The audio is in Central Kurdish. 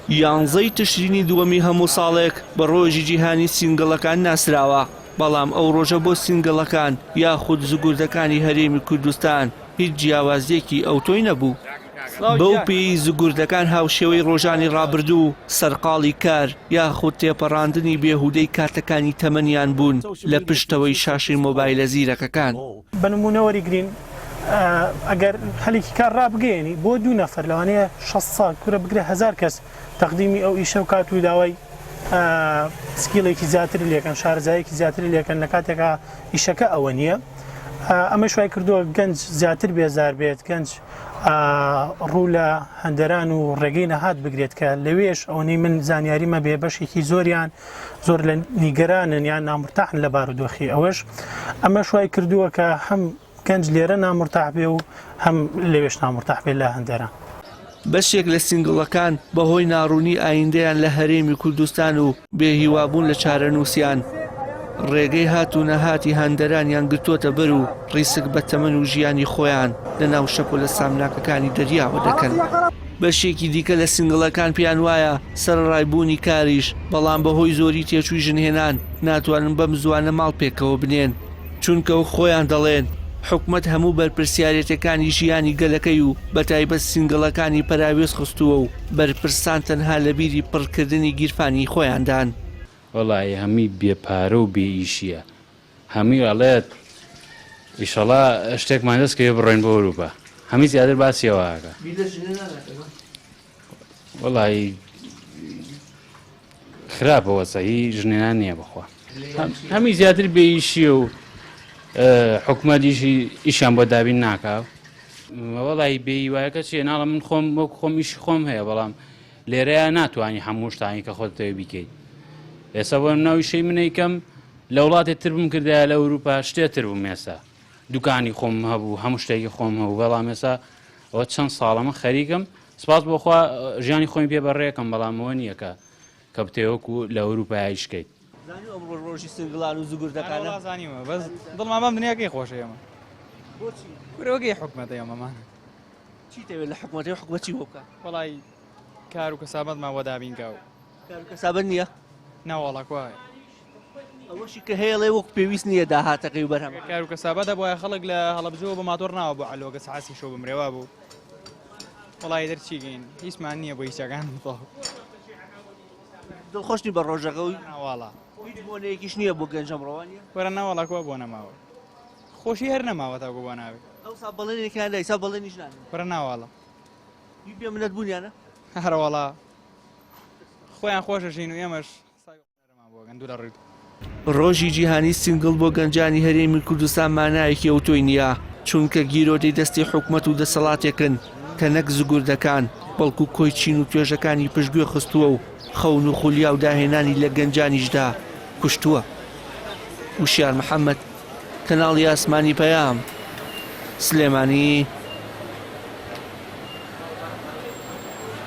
یانزەی تشرینی دووەمی هەموو ساڵێک بە ڕۆژی جیهانی سینگڵەکان ناسراوە، بەڵام ئەو ڕۆژە بۆ سینگڵەکان یاخود زگوردەکانی هەرێمی کوردستان هیچ جیاوازیەکی ئەوتۆی نەبوو. بەو پێی زگوردەکان هاوشێوەی ڕۆژانی ڕابردوو سەرقاڵی کار یاخود تێپەڕاندنی بێهودەی کارتەکانی تەمەنیان بوون لە پشتەوەی شاشی مۆبایلە زیرەکەکان. بنمونەوەری گرین ئەگەر هەلێکی کار ڕابگەێنی بۆ 2 نەفەر لەوانەیە 6 ساڵ کوورە بگرێ 1000 کەس تەقدیمی ئەو ئیشە و کات و داوای سکیڵێکی زیاتر لێکەن شارەزایەکی زیاتر لێکەن لە کاتێکا ئیشەکە ئەوە نییە. ئەمە شوای کردووە گەنج زیاتر بێزار بێت، گەنج ڕوو لە هەندەران و ڕێگەی نەهات بگرێت کە لەوێش ئەوەی من زانیاریمە بێ بەشێکی زۆریان زۆر لە نیگەرانن یان نامرتاحن لە بارودۆخی ئەوەش. ئەمە شوای کردووە کە هەم گەنج لێرە نامرتاح بێ و هەم لەوێش نامرتاح بێت لە هەندەران. بەشێک لە سینگڵەکان بەهۆی ناڕوونی ئایندەیان لە هەرێمی کوردستان و بێهیوابوون لە چارەنووسیان ڕێگەی هات و نەهاتی هەندەرانیان گرتوۆتە بەر و ڕیسک بە تەمەن و ژیانی خۆیان لە ناو شەپۆ لە سامناکەکانی دەریاوە دەکەن. بەشێکی دیکە لە سینگڵەکان پێیان وایە سەرڕایبوونی کاریش، بەڵام بەهۆی زۆری تێچووی ژنهێنان ناتوانن بەم زوانە ماڵ پێکەوە بنێن، چونکە و خۆیان دەڵێن حکومەت هەموو بەرپرسیارەتەکانی ژیانی گەلەکەی و بەتایبەت سینگڵەکانی پەراوێز خستووە و بەرپرسان تەنها لە بیری پڕکردنی گیرفانی خۆیاندان. وەڵی هەمی بێپارە و بێئیشیە، هەمی ئەڵێت ئیشەڵا شتێکمان دەست کە بڕۆین بۆ ئەوروپا، هەمی زیاتر باسیەوەکە. وەڵی خراپەوەسە هی ژنێنان نییە بخوا، هەمی زیاتر بێئیشیە و حکومەتیشی ئیشان بۆ دابین ناکاو. وەڵی بێهیوایەکە چیە ناڵە من خۆم وەک خۆم ئیشی خۆم هەیە، بەڵام لێرەیە ناتوانانی هەموو شتانی کە خۆتەوە بیکەیت. ئێستا بۆ ناوی شەی منەیکەم لە وڵاتێک تر بم کردایە لە ئەوروپا شتێتر بووم، ئێستا دوکانی خۆم هەبوو هەموو شتێکی خۆم هەبوو، بەڵام ئێستا ئەوە چەند ساڵەمە خەریکم سپاس بۆخوا ژیانی خۆی پێ بەڕێکم، بەڵام ئەوە نییە کە بتێوەکو لە ئەوروپای شکەیت. ڕۆژی سنگڵان و زگوردەکانە زانیمە بەس دڵمان بەم دنیاکەی خۆشە ئێمە کورەوەگەی حکومەتە ئێمەمان چی دەوێت لە حکومەتی حکومەتی وەکە؟ وەڵی کار و کەسابەتمان بۆ دابینکە و کار و کەسابەت نییە؟ ناوەڵک وایە ئەوەشی کە هەیە لێ وەک پێویست نییە داهاتەکەی و بەرهەم کار و کەسابەتە بۆیە خەڵک لە هەڵەبجەوە بە ماتۆر ناوە بۆ ئەلۆگە سەعاسی شەو بمرێوا بوو. وەڵی دەرچیگەین هیچمان نییە بۆ هیچەکان دڵخۆشنی بە ڕۆژەکەوی ناواڵە هیچ بۆنەیەکیش نییە بۆ گەنجەم ڕەوانیە وەرە ناوەڵکوە بۆ نەماوە خۆشی هەر نەماوە تاکو بۆ ناوێت ئەوسا بەڵێنێکیان لە ئیسا بەڵێنیش نانێت وەرە ناواڵە هی پێ منەت بوونیانە هەروەڵا خۆیان خۆشەشین و ئێمەش سامان بۆ گەندوو لە ڕێت. ڕۆژی جیهانی سینگڵ بۆ گەنجانی هەرێمی کوردستان مانایەکی ئەوتۆی نییە، چونکە گیرۆدەی دەستی حکومەت و دەسەڵاتێکن کە نەک زگوردەکان بەڵکو کۆی چین و توێژەکانی پشتگوێ خستووە و خەون و خولیا و داهێنانی لە گەنجانیشدا کوشتووە. وشیار محەممەد، کەناڵی ئاسمانی پەیام، سلێمانی.